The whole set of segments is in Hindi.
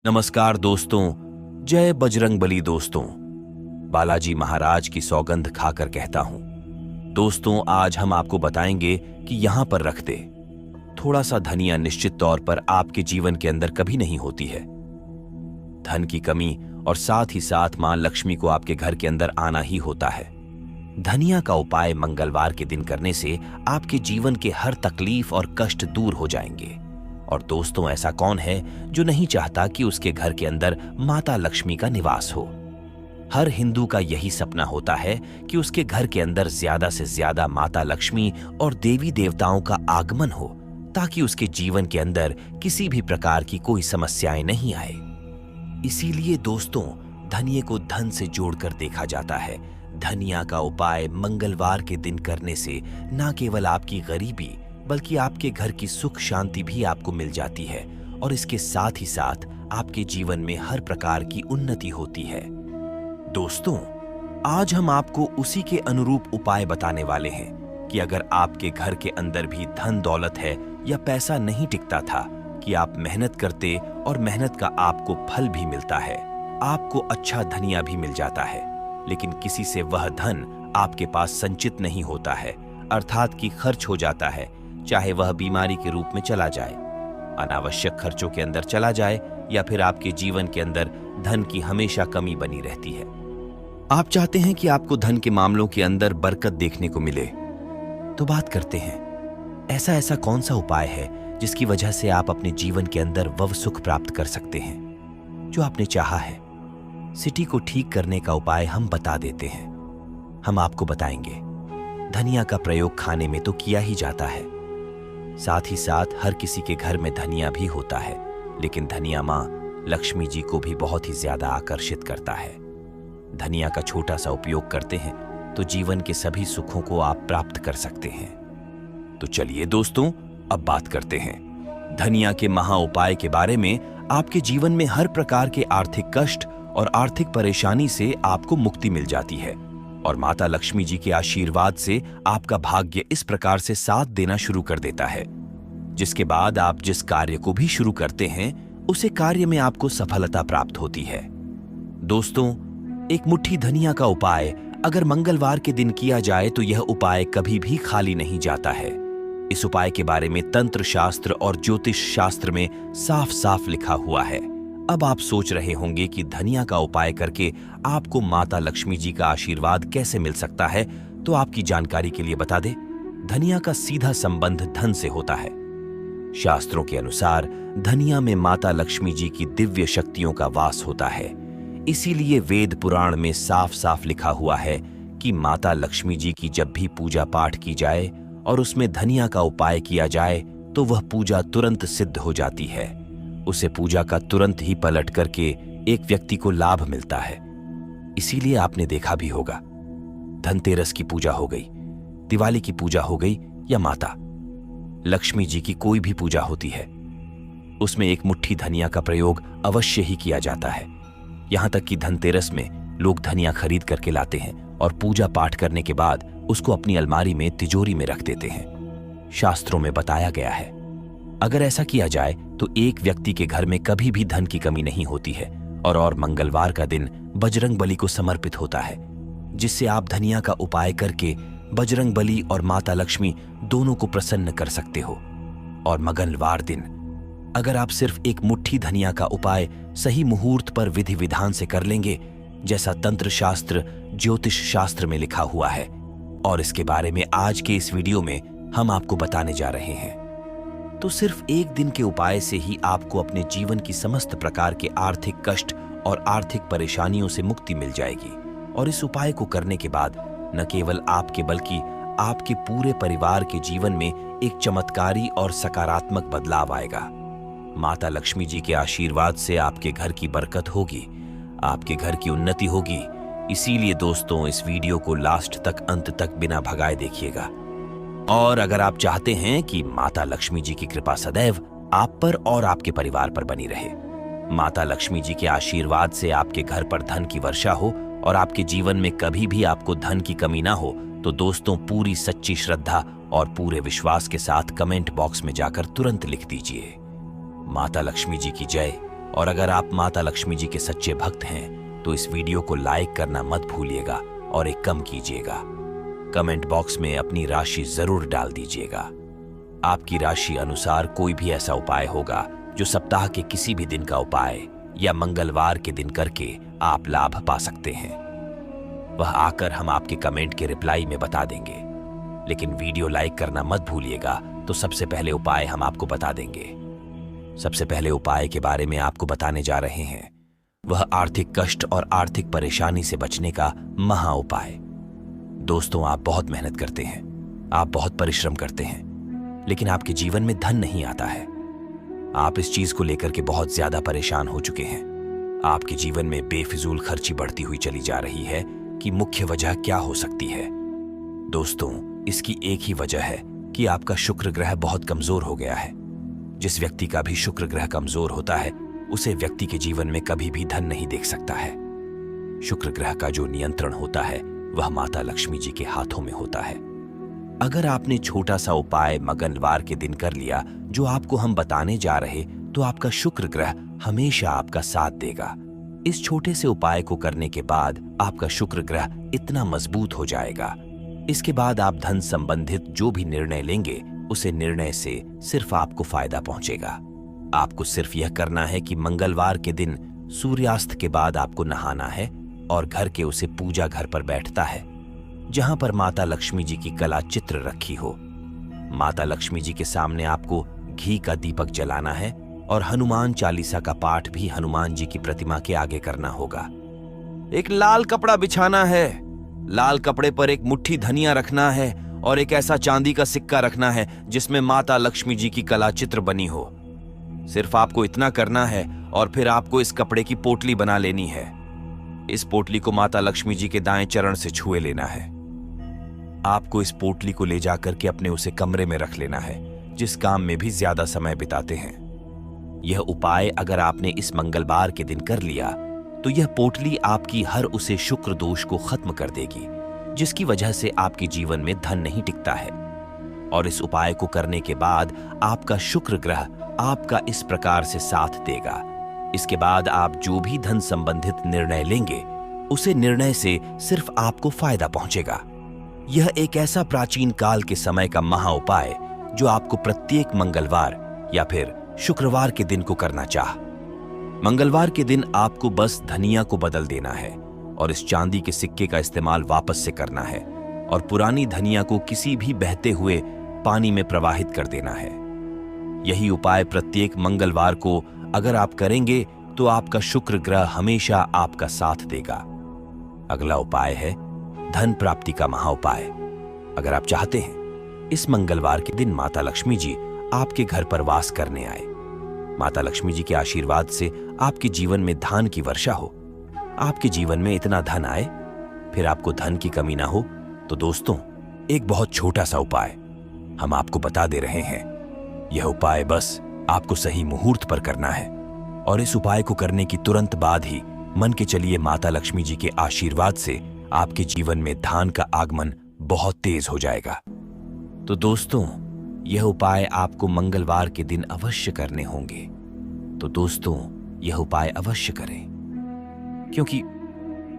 नमस्कार दोस्तों। जय बजरंगबली दोस्तों। बालाजी महाराज की सौगंध खाकर कहता हूं दोस्तों, आज हम आपको बताएंगे कि यहां पर रख दे थोड़ा सा धनिया निश्चित तौर पर आपके जीवन के अंदर कभी नहीं होती है। धन की कमी और साथ ही साथ मां लक्ष्मी को आपके घर के अंदर आना ही होता है। धनिया का उपाय मंगलवार के दिन करने से आपके जीवन के हर तकलीफ और कष्ट दूर हो जाएंगे। और दोस्तों, ऐसा कौन है जो नहीं चाहता कि उसके घर के अंदर माता लक्ष्मी का निवास हो। हर हिंदू का यही सपना होता है कि उसके घर के अंदर ज्यादा से ज्यादा माता लक्ष्मी और देवी देवताओं का आगमन हो, ताकि उसके जीवन के अंदर किसी भी प्रकार की कोई समस्याएं नहीं आए। इसीलिए दोस्तों, धनिये को धन से जोड़कर देखा जाता है। धनिया का उपाय मंगलवार के दिन करने से न केवल आपकी गरीबी बल्कि आपके घर की सुख शांति भी आपको मिल जाती है, और इसके साथ ही साथ आपके जीवन में हर प्रकार की उन्नति होती है। दोस्तों, आज हम आपको उसी के अनुरूप उपाय बताने वाले हैं कि अगर आपके घर के अंदर भी धन दौलत है या पैसा नहीं टिकता था, कि आप मेहनत करते और मेहनत का आपको फल भी मिलता है, आपको अच्छा धनिया भी मिल जाता है, लेकिन किसी से वह धन आपके पास संचित नहीं होता है, अर्थात कि खर्च हो जाता है, चाहे वह बीमारी के रूप में चला जाए, अनावश्यक खर्चों के अंदर चला जाए, या फिर आपके जीवन के अंदर धन की हमेशा कमी बनी रहती है। आप चाहते हैं कि आपको धन के मामलों के अंदर बरकत देखने को मिले, तो बात करते हैं ऐसा कौन सा उपाय है जिसकी वजह से आप अपने जीवन के अंदर वह सुख प्राप्त कर सकते हैं जो आपने चाहा है। सिटी को ठीक करने का उपाय हम बता देते हैं। हम आपको बताएंगे धनिया का प्रयोग खाने में तो किया ही जाता है, साथ ही साथ हर किसी के घर में धनिया भी होता है, लेकिन धनिया मां लक्ष्मी जी को भी बहुत ही ज्यादा आकर्षित करता है। धनिया का छोटा सा उपयोग करते हैं तो जीवन के सभी सुखों को आप प्राप्त कर सकते हैं। तो चलिए दोस्तों, अब बात करते हैं धनिया के महा उपाय के बारे में। आपके जीवन में हर प्रकार के आर्थिक कष्ट और आर्थिक परेशानी से आपको मुक्ति मिल जाती है, और माता लक्ष्मी जी के आशीर्वाद से आपका भाग्य इस प्रकार से साथ देना शुरू कर देता है, जिसके बाद आप जिस कार्य को भी शुरू करते हैं उसे कार्य में आपको सफलता प्राप्त होती है। दोस्तों, एक मुट्ठी धनिया का उपाय अगर मंगलवार के दिन किया जाए तो यह उपाय कभी भी खाली नहीं जाता है। इस उपाय के बारे में तंत्र शास्त्र और ज्योतिष शास्त्र में साफ साफ लिखा हुआ है। अब आप सोच रहे होंगे कि धनिया का उपाय करके आपको माता लक्ष्मी जी का आशीर्वाद कैसे मिल सकता है, तो आपकी जानकारी के लिए बता दें, धनिया का सीधा संबंध धन से होता है। शास्त्रों के अनुसार धनिया में माता लक्ष्मी जी की दिव्य शक्तियों का वास होता है। इसीलिए वेद पुराण में साफ साफ लिखा हुआ है कि माता लक्ष्मी जी की जब भी पूजा पाठ की जाए और उसमें धनिया का उपाय किया जाए तो वह पूजा तुरंत सिद्ध हो जाती है। उसे पूजा का तुरंत ही पलट करके एक व्यक्ति को लाभ मिलता है। इसीलिए आपने देखा भी होगा, धनतेरस की पूजा हो गई, दिवाली की पूजा हो गई, या माता लक्ष्मी जी की कोई भी पूजा होती है, उसमें एक मुट्ठी धनिया का प्रयोग अवश्य ही किया जाता है। यहां तक कि धनतेरस में लोग धनिया खरीद करके लाते हैं और पूजा पाठ करने के बाद उसको अपनी अलमारी में तिजोरी में रख देते हैं। शास्त्रों में बताया गया है, अगर ऐसा किया जाए तो एक व्यक्ति के घर में कभी भी धन की कमी नहीं होती है, और मंगलवार का दिन बजरंगबली को समर्पित होता है, जिससे आप धनिया का उपाय करके बजरंगबली और माता लक्ष्मी दोनों को प्रसन्न कर सकते हो। और मंगलवार दिन अगर आप सिर्फ एक मुट्ठी धनिया का उपाय सही मुहूर्त पर विधि विधान से कर लेंगे, जैसा तंत्र शास्त्र ज्योतिष शास्त्र में लिखा हुआ है, और इसके बारे में आज के इस वीडियो में हम आपको बताने जा रहे हैं, तो सिर्फ एक दिन के उपाय से ही आपको अपने जीवन की समस्त प्रकार के आर्थिक कष्ट और आर्थिक परेशानियों से मुक्ति मिल जाएगी। और इस उपाय को करने के बाद न केवल आपके बल्कि आपके पूरे परिवार के जीवन में एक चमत्कारी और सकारात्मक बदलाव आएगा। माता लक्ष्मी जी के आशीर्वाद से आपके घर की बरकत होगी, आपके घर की उन्नति होगी। इसीलिए दोस्तों, इस वीडियो को लास्ट तक, अंत तक बिना भगाए देखिएगा। और अगर आप चाहते हैं कि माता लक्ष्मी जी की कृपा सदैव आप पर और आपके परिवार पर बनी रहे, माता लक्ष्मी जी के आशीर्वाद से आपके घर पर धन की वर्षा हो और आपके जीवन में कभी भी आपको धन की कमी ना हो, तो दोस्तों, पूरी सच्ची श्रद्धा और पूरे विश्वास के साथ कमेंट बॉक्स में जाकर तुरंत लिख दीजिए, माता लक्ष्मी जी की जय, और अगर आप माता लक्ष्मी जी के सच्चे भक्त हैं तो इस वीडियो को लाइक करना मत भूलिएगा और एक कम कीजिएगा। कमेंट बॉक्स में अपनी राशि जरूर डाल दीजिएगा। आपकी राशि अनुसार कोई भी ऐसा उपाय होगा जो सप्ताह के किसी भी दिन का उपाय या मंगलवार के दिन करके आप लाभ पा सकते हैं। वह आकर हम आपके कमेंट के रिप्लाई में बता देंगे। लेकिन वीडियो लाइक करना मत भूलिएगा। तो सबसे पहले उपाय हम आपको बता देंगे। सबसे पहले उपाय के बारे में आपको बताने जा रहे हैं, वह आर्थिक कष्ट और आर्थिक परेशानी से बचने का महा उपाय। दोस्तों, आप बहुत मेहनत करते हैं, आप बहुत परिश्रम करते हैं, लेकिन आपके जीवन में धन नहीं आता है। आप इस चीज को लेकर के बहुत ज्यादा परेशान हो चुके हैं। आपके जीवन में बेफिजूल खर्ची बढ़ती हुई चली जा रही है कि मुख्य वजह क्या हो सकती है? दोस्तों, इसकी एक ही वजह है कि आपका शुक्र ग्रह बहुत कमजोर हो गया है। जिस व्यक्ति का भी शुक्र ग्रह कमजोर होता है उसे व्यक्ति के जीवन में कभी भी धन नहीं देख सकता है। शुक्र ग्रह का जो नियंत्रण होता है वह माता लक्ष्मी जी के हाथों में होता है। अगर आपने छोटा सा उपाय मंगलवार के दिन कर लिया जो आपको हम बताने जा रहे, तो आपका शुक्र ग्रह हमेशा आपका साथ देगा। इस छोटे से उपाय को करने के बाद आपका शुक्र ग्रह इतना मजबूत हो जाएगा। इसके बाद आप धन संबंधित जो भी निर्णय लेंगे उसे निर्णय से सिर्फ आपको फायदा पहुंचेगा। आपको सिर्फ यह करना है कि मंगलवार के दिन सूर्यास्त के बाद आपको नहाना है और घर के उसे पूजा घर पर बैठता है जहां पर माता लक्ष्मी जी की कला चित्र रखी हो। माता लक्ष्मी जी के सामने आपको घी का दीपक जलाना है और हनुमान चालीसा का पाठ भी हनुमान जी की प्रतिमा के आगे करना होगा। एक लाल कपड़ा बिछाना है, लाल कपड़े पर एक मुट्ठी धनिया रखना है और एक ऐसा चांदी का सिक्का रखना है जिसमें माता लक्ष्मी जी की कला चित्र बनी हो। सिर्फ आपको इतना करना है और फिर आपको इस कपड़े की पोटली बना लेनी है। इस पोटली को माता लक्ष्मी जी के दाएं चरण से छुए लेना है। आपको इस पोटली को ले जाकर के अपने उसे कमरे में रख लेना है जिस काम में भी ज्यादा समय बिताते हैं। यह उपाय अगर आपने इस मंगलवार के दिन कर लिया तो यह पोटली आपकी हर उसे शुक्र दोष को खत्म कर देगी जिसकी वजह से आपके जीवन में धन नहीं टिकता है। और इस उपाय को करने के बाद आपका शुक्र ग्रह आपका इस प्रकार से साथ देगा। इसके बाद आप जो भी धन संबंधित निर्णय लेंगे उसे निर्णय से सिर्फ आपको फायदा पहुंचेगा। यह एक ऐसा प्राचीन काल के समय का महा उपाय जो आपको प्रत्येक मंगलवार या फिर शुक्रवार के दिन को करना चाह। मंगलवार के दिन आपको बस धनिया को बदल देना है और इस चांदी के सिक्के का इस्तेमाल वापस से करना है और पुरानी धनिया को किसी भी बहते हुए पानी में प्रवाहित कर देना है। यही उपाय प्रत्येक मंगलवार को अगर आप करेंगे तो आपका शुक्र ग्रह हमेशा आपका साथ देगा। अगला उपाय है धन प्राप्ति का महा उपाय। अगर आप चाहते हैं इस मंगलवार के दिन माता लक्ष्मी जी आपके घर पर वास करने आए, माता लक्ष्मी जी के आशीर्वाद से आपके जीवन में धान की वर्षा हो, आपके जीवन में इतना धन आए, फिर आपको धन की कमी ना हो, तो दोस्तों एक बहुत छोटा सा उपाय हम आपको बता दे रहे हैं। यह उपाय बस आपको सही मुहूर्त पर करना है और इस उपाय को करने की तुरंत बाद ही मन के चलिए माता लक्ष्मी जी के आशीर्वाद से आपके जीवन में धान का आगमन बहुत तेज हो जाएगा। तो दोस्तों यह उपाय आपको मंगलवार के दिन अवश्य करने होंगे। तो दोस्तों यह उपाय अवश्य करें, क्योंकि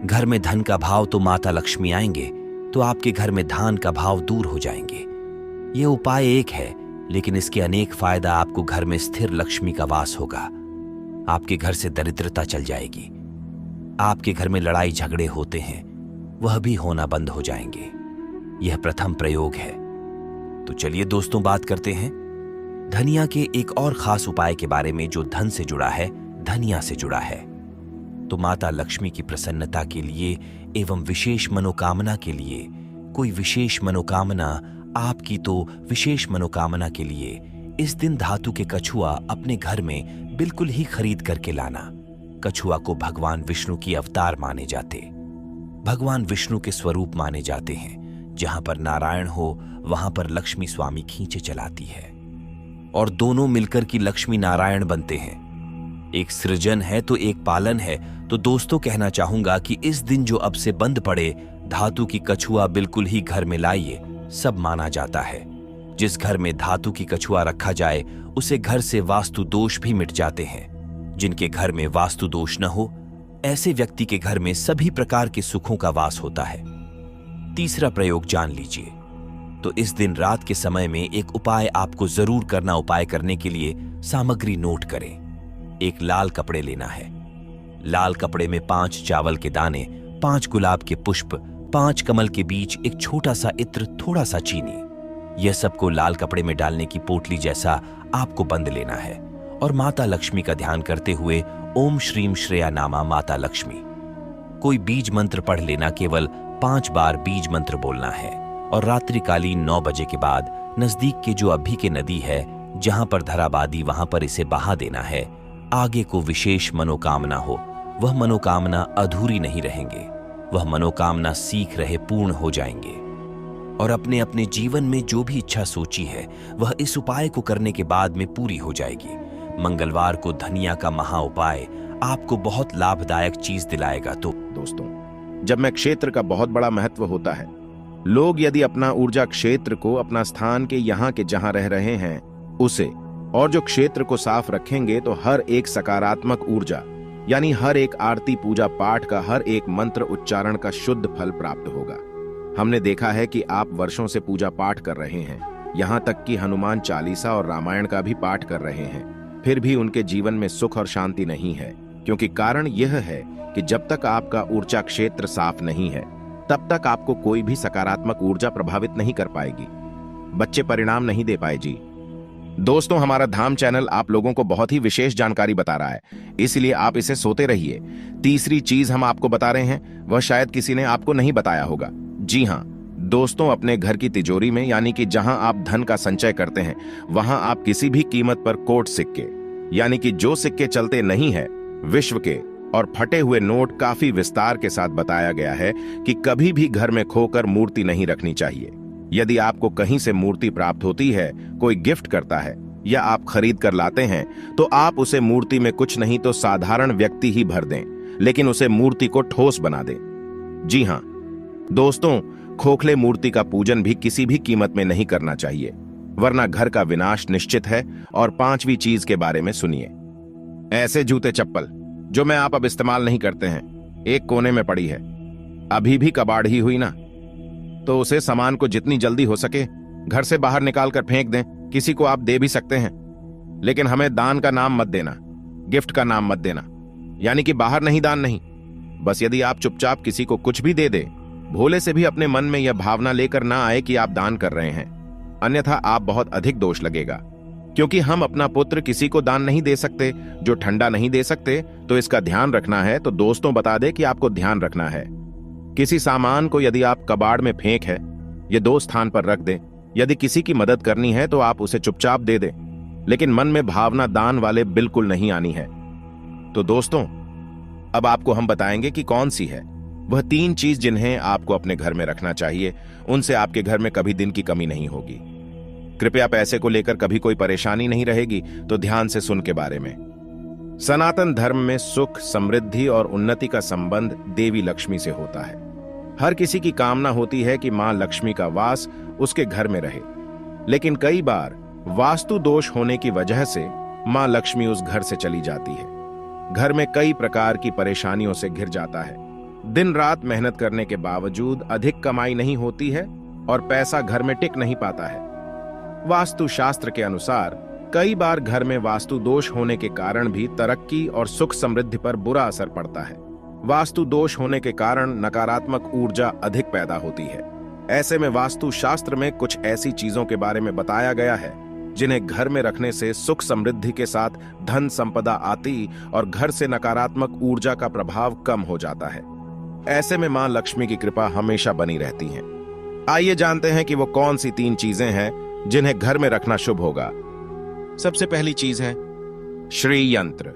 घर में धन का भाव तो माता लक्ष्मी आएंगे तो आपके घर में धान का भाव दूर हो जाएंगे। यह उपाय एक है लेकिन इसके अनेक फायदा आपको घर में स्थिर लक्ष्मी का वास होगा। आपके घर से दरिद्रता चल जाएगी। आपके घर में लड़ाई झगड़े होते हैं वह भी होना बंद हो जाएंगे। यह प्रथम प्रयोग है। तो चलिए दोस्तों बात करते हैं धनिया के एक और खास उपाय के बारे में जो धन से जुड़ा है, धनिया से जुड़ा है। तो माता लक्ष्मी की प्रसन्नता के लिए एवं विशेष मनोकामना के लिए, कोई विशेष मनोकामना आपकी तो विशेष मनोकामना के लिए इस दिन धातु के कछुआ अपने घर में बिल्कुल ही खरीद करके लाना। कछुआ को भगवान विष्णु की अवतार माने जाते, भगवान विष्णु के स्वरूप माने जाते हैं। जहां पर नारायण हो वहां पर लक्ष्मी स्वामी खींचे चलाती है और दोनों मिलकर की लक्ष्मी नारायण बनते हैं। एक सृजन है तो एक पालन है। तो दोस्तों कहना चाहूंगा कि इस दिन जो अब से बंद पड़े धातु की कछुआ बिल्कुल ही घर में लाइए, सब माना जाता है। जिस घर में धातु की कछुआ रखा जाए उसे घर से वास्तु दोष भी मिट जाते हैं। जिनके घर में वास्तु दोष न हो, ऐसे व्यक्ति के घर में सभी प्रकार के सुखों का वास होता है। तीसरा प्रयोग जान लीजिए। तो इस दिन रात के समय में एक उपाय आपको जरूर करना। उपाय करने के लिए सामग्री नोट करें। एक लाल कपड़े लेना है। लाल कपड़े में 5 चावल के दाने, 5 गुलाब के पुष्प, 5 कमल के बीज, एक छोटा सा इत्र, थोड़ा सा चीनी, यह सबको लाल कपड़े में डालने की पोटली जैसा आपको बंद लेना है और माता लक्ष्मी का ध्यान करते हुए ओम श्रीम श्रेया नामा माता लक्ष्मी कोई बीज मंत्र पढ़ लेना। केवल 5 बार बीज मंत्र बोलना है और रात्रिकालीन 9 बजे के बाद नजदीक के जो अभी के नदी है जहां पर धराबादी, वहां पर इसे बहा देना है। आगे को विशेष मनोकामना हो, वह मनोकामना अधूरी नहीं रहेंगे, वह मनोकामना सीख रहे पूर्ण हो जाएंगे। और अपने अपने जीवन में जो भी इच्छा सोची है वह इस उपाय को करने के बाद में पूरी हो जाएगी। मंगलवार को धनिया का महा उपाय आपको बहुत लाभदायक चीज दिलाएगा। तो दोस्तों, जब में क्षेत्र का बहुत बड़ा महत्व होता है, लोग यदि अपना ऊर्जा क्षेत्र को अपना स्थान के यहाँ के जहां रह रहे हैं उसे और जो क्षेत्र को साफ रखेंगे तो हर एक सकारात्मक ऊर्जा यानी हर एक आरती पूजा पाठ का हर एक मंत्र उच्चारण का शुद्ध फल प्राप्त होगा। हमने देखा है कि आप वर्षों से पूजा पाठ कर रहे हैं, यहाँ तक कि हनुमान चालीसा और रामायण का भी पाठ कर रहे हैं, फिर भी उनके जीवन में सुख और शांति नहीं है। क्योंकि कारण यह है कि जब तक आपका ऊर्जा क्षेत्र साफ नहीं है तब तक आपको कोई भी सकारात्मक ऊर्जा प्रभावित नहीं कर पाएगी, बच्चे परिणाम नहीं दे पाए जी। दोस्तों, हमारा धाम चैनल आप लोगों को बहुत ही विशेष जानकारी बता रहा है, इसलिए आप इसे सोते रहिए। तीसरी चीज हम आपको बता रहे हैं, वह शायद किसी ने आपको नहीं बताया होगा। जी हाँ दोस्तों, अपने घर की तिजोरी में यानी कि जहां आप धन का संचय करते हैं वहां आप किसी भी कीमत पर कोट सिक्के यानी कि जो सिक्के चलते नहीं है, विश्व के और फटे हुए नोट काफी विस्तार के साथ बताया गया है कि कभी भी घर में खोकर मूर्ति नहीं रखनी चाहिए। यदि आपको कहीं से मूर्ति प्राप्त होती है, कोई गिफ्ट करता है या आप खरीद कर लाते हैं, तो आप उसे मूर्ति में कुछ नहीं तो साधारण व्यक्ति ही भर दें, लेकिन उसे मूर्ति को ठोस बना दें। जी हाँ दोस्तों, खोखले मूर्ति का पूजन भी किसी भी कीमत में नहीं करना चाहिए, वरना घर का विनाश निश्चित है। और 5वीं चीज के बारे में सुनिए। ऐसे जूते चप्पल जो मैं आप अब इस्तेमाल नहीं करते हैं, एक कोने में पड़ी है, अभी भी कबाड़ ही हुई ना, तो उसे सामान को जितनी जल्दी हो सके घर से बाहर निकाल कर फेंक दें। किसी को आप दे भी सकते हैं, लेकिन हमें दान का नाम मत देना, गिफ्ट का नाम मत देना, यानी कि बाहर नहीं दान नहीं। बस यदि आप चुपचाप किसी को कुछ भी दे दे, भोले से भी अपने मन में यह भावना लेकर ना आए कि आप दान कर रहे हैं, अन्यथा आप बहुत अधिक दोष लगेगा। क्योंकि हम अपना पुत्र किसी को दान नहीं दे सकते जो ठंडा नहीं दे सकते, तो इसका ध्यान रखना है। तो दोस्तों बता दे कि आपको ध्यान रखना है। किसी सामान को यदि आप कबाड़ में फेंक है, ये 2 स्थान पर रख दें। यदि किसी की मदद करनी है तो आप उसे चुपचाप दे दें, लेकिन मन में भावना दान वाले बिल्कुल नहीं आनी है। तो दोस्तों, अब आपको हम बताएंगे कि कौन सी है वह 3 चीज जिन्हें आपको अपने घर में रखना चाहिए। उनसे आपके घर में कभी दिन की कमी नहीं होगी। कृपया पैसे को लेकर कभी कोई परेशानी नहीं रहेगी। तो ध्यान से सुन के बारे में। सनातन धर्म में सुख, समृद्धि और उन्नति का संबंध देवी लक्ष्मी से होता है। हर किसी की कामना होती है कि मां लक्ष्मी का वास उसके घर में रहे, लेकिन कई बार वास्तु दोष होने की वजह से मां लक्ष्मी उस घर से चली जाती है। घर में कई प्रकार की परेशानियों से घिर जाता है। दिन रात मेहनत करने के बावजूद अधिक कमाई नहीं होती है और पैसा घर में टिक नहीं पाता है। वास्तु शास्त्र के अनुसार कई बार घर में वास्तु दोष होने के कारण भी तरक्की और सुख समृद्धि पर बुरा असर पड़ता है। वास्तु दोष होने के कारण नकारात्मक ऊर्जा अधिक पैदा होती है। ऐसे में वास्तु शास्त्र में कुछ ऐसी चीजों के बारे में बताया गया है जिन्हें घर में रखने से सुख समृद्धि के साथ धन संपदा आती और घर से नकारात्मक ऊर्जा का प्रभाव कम हो जाता है। ऐसे में मां लक्ष्मी की कृपा हमेशा बनी रहती है। आइए जानते हैं कि वो कौन सी 3 चीजें हैं जिन्हें घर में रखना शुभ होगा। सबसे पहली चीज है श्री यंत्र।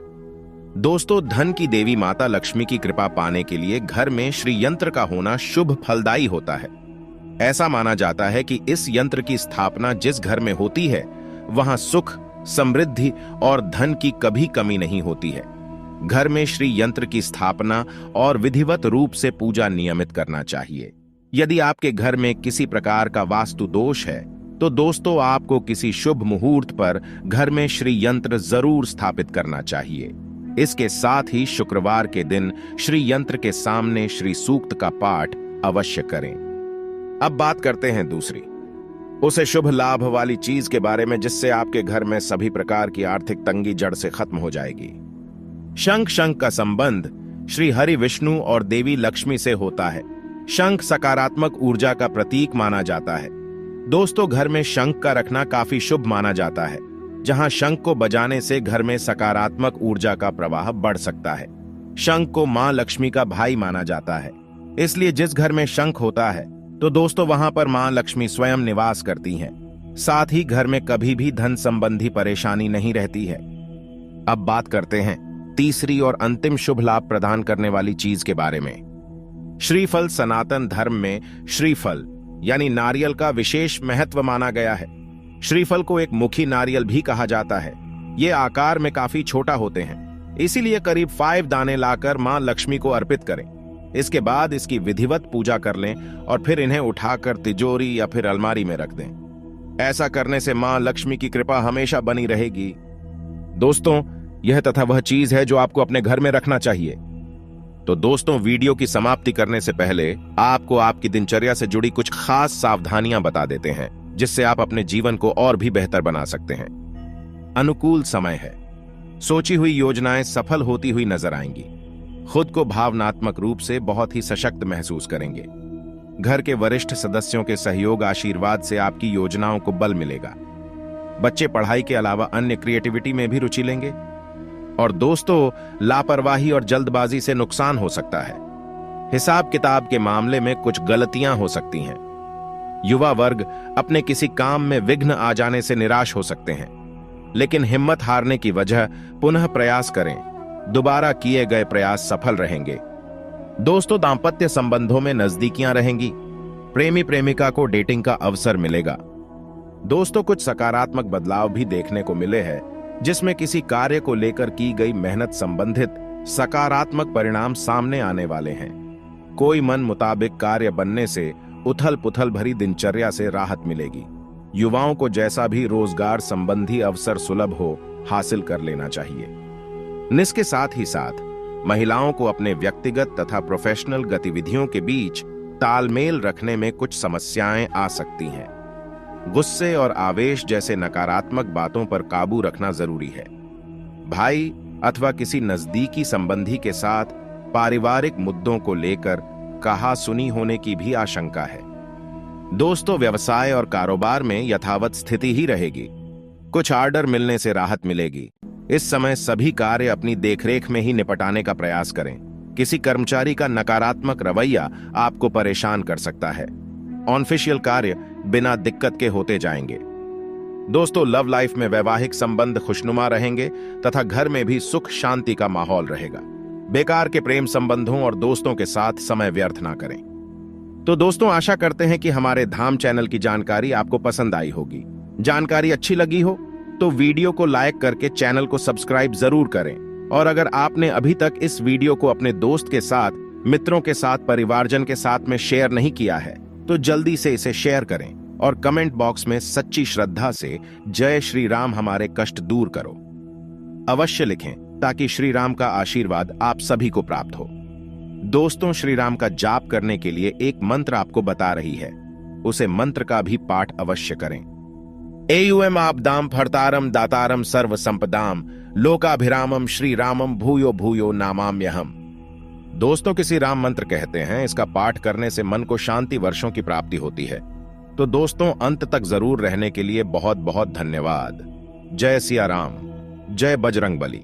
दोस्तों, धन की देवी माता लक्ष्मी की कृपा पाने के लिए घर में श्री यंत्र का होना शुभ फलदायी होता है। ऐसा माना जाता है कि इस यंत्र की स्थापना जिस घर में होती है वहां सुख, समृद्धि और धन की कभी कमी नहीं होती है। घर में श्री यंत्र की स्थापना और विधिवत रूप से पूजा नियमित करना चाहिए। यदि आपके घर में किसी प्रकार का वास्तु दोष है तो दोस्तों आपको किसी शुभ मुहूर्त पर घर में श्री यंत्र जरूर स्थापित करना चाहिए। इसके साथ ही शुक्रवार के दिन श्री यंत्र के सामने श्री सूक्त का पाठ अवश्य करें। अब बात करते हैं दूसरी, उसे शुभ लाभ वाली चीज के बारे में जिससे आपके घर में सभी प्रकार की आर्थिक तंगी जड़ से खत्म हो जाएगी। शंख का संबंध श्री हरि विष्णु और देवी लक्ष्मी से होता है। शंख सकारात्मक ऊर्जा का प्रतीक माना जाता है। दोस्तों, घर में शंख का रखना काफी शुभ माना जाता है, जहां शंख को बजाने से घर में सकारात्मक ऊर्जा का प्रवाह बढ़ सकता है। शंख को मां लक्ष्मी का भाई माना जाता है, इसलिए जिस घर में शंख होता है तो दोस्तों वहां पर मां लक्ष्मी स्वयं निवास करती हैं। साथ ही घर में कभी भी धन संबंधी परेशानी नहीं रहती है। अब बात करते हैं तीसरी और अंतिम शुभ लाभ प्रदान करने वाली चीज के बारे में। श्रीफल सनातन धर्म में श्रीफल यानी नारियल का विशेष महत्व माना गया है। श्रीफल को एक मुखी नारियल भी कहा जाता है। ये आकार में काफी छोटा होते हैं, इसीलिए करीब 5 दाने लाकर मां लक्ष्मी को अर्पित करें। इसके बाद इसकी विधिवत पूजा कर लें और फिर इन्हें उठाकर तिजोरी या फिर अलमारी में रख दें। ऐसा करने से मां लक्ष्मी की कृपा हमेशा बनी रहेगी। दोस्तों, यह तथा वह चीज है जो आपको अपने घर में रखना चाहिए। तो दोस्तों, वीडियो की समाप्ति करने से पहले आपको आपकी दिनचर्या से जुड़ी कुछ खास सावधानियां बता देते हैं, जिससे आप अपने जीवन को और भी बेहतर बना सकते हैं। अनुकूल समय है, सोची हुई योजनाएं सफल होती हुई नजर आएंगी। खुद को भावनात्मक रूप से बहुत ही सशक्त महसूस करेंगे। घर के वरिष्ठ सदस्यों के सहयोग आशीर्वाद से आपकी योजनाओं को बल मिलेगा। बच्चे पढ़ाई के अलावा अन्य क्रिएटिविटी में भी रुचि लेंगे। और दोस्तों, लापरवाही और जल्दबाजी से नुकसान हो सकता है। हिसाब किताब के मामले में कुछ गलतियां हो सकती हैं। युवा वर्ग अपने किसी काम में विघ्न आ जाने से निराश हो सकते हैं, लेकिन हिम्मत हारने की वजह पुनः प्रयास करें। दोबारा किए गए प्रयास सफल रहेंगे। दोस्तों, दांपत्य संबंधों में नजदीकियां रहेंगी। प्रेमी प्रेमिका को डेटिंग का अवसर मिलेगा। दोस्तों, कुछ सकारात्मक बदलाव भी देखने को मिले हैं, जिसमें किसी कार्य को लेकर की गई मेहनत संबंधित सकारात्मक परिणाम सामने आने वाले हैं। कोई मन मुताबिक कार्य बनने से उथल पुथल भरी दिनचर्या से राहत मिलेगी। युवाओं को जैसा भी रोजगार संबंधी अवसर सुलभ हो, हासिल कर लेना चाहिए। इसके साथ ही साथ महिलाओं को अपने व्यक्तिगत तथा प्रोफेशनल गतिविधियों के बीच तालमेल रखने में कुछ समस्याएं आ सकती हैं। गुस्से और आवेश जैसे नकारात्मक बातों पर काबू रखना जरूरी है। भाई अथवा किसी नजदीकी संबंधी के साथ पारिवारिक मुद्दों को लेकर कहा-सुनी होने की भी आशंका है। दोस्तों, व्यवसाय और कारोबार में यथावत स्थिति ही रहेगी। कुछ ऑर्डर मिलने से राहत मिलेगी। इस समय सभी कार्य अपनी देखरेख में ही निपटाने का प्रयास करें। किसी कर्मचारी का नकारात्मक रवैया आपको परेशान कर सकता है। ऑफिशियल कार्य बिना दिक्कत के होते जाएंगे। दोस्तों, लव लाइफ में वैवाहिक संबंध खुशनुमा रहेंगे तथा घर में भी सुख शांति का माहौल रहेगा। बेकार के प्रेम संबंधों और दोस्तों के साथ समय व्यर्थ ना करें। तो दोस्तों, आशा करते हैं कि हमारे धाम चैनल की जानकारी आपको पसंद आई होगी। जानकारी अच्छी लगी हो तो वीडियो को लाइक करके चैनल को सब्सक्राइब जरूर करें। और अगर आपने अभी तक इस वीडियो को अपने दोस्त के साथ, मित्रों के साथ, परिवारजन के साथ में शेयर नहीं किया है तो जल्दी से इसे शेयर करें और कमेंट बॉक्स में सच्ची श्रद्धा से जय श्री राम हमारे कष्ट दूर करो अवश्य लिखें, ताकि श्री राम का आशीर्वाद आप सभी को प्राप्त हो। दोस्तों, श्री राम का जाप करने के लिए एक मंत्र आपको बता रही है, उसे मंत्र का भी पाठ अवश्य करें। एयुएम आपदाम फर्तारम दातारम सर्व संपदाम लोकाभिरामम श्री रामम भूयो भूयो नामाम्यहम। दोस्तों, किसी राम मंत्र कहते हैं, इसका पाठ करने से मन को शांति वर्षों की प्राप्ति होती है। तो दोस्तों, अंत तक जरूर रहने के लिए बहुत बहुत धन्यवाद। जय सिया राम, जय बजरंग बली।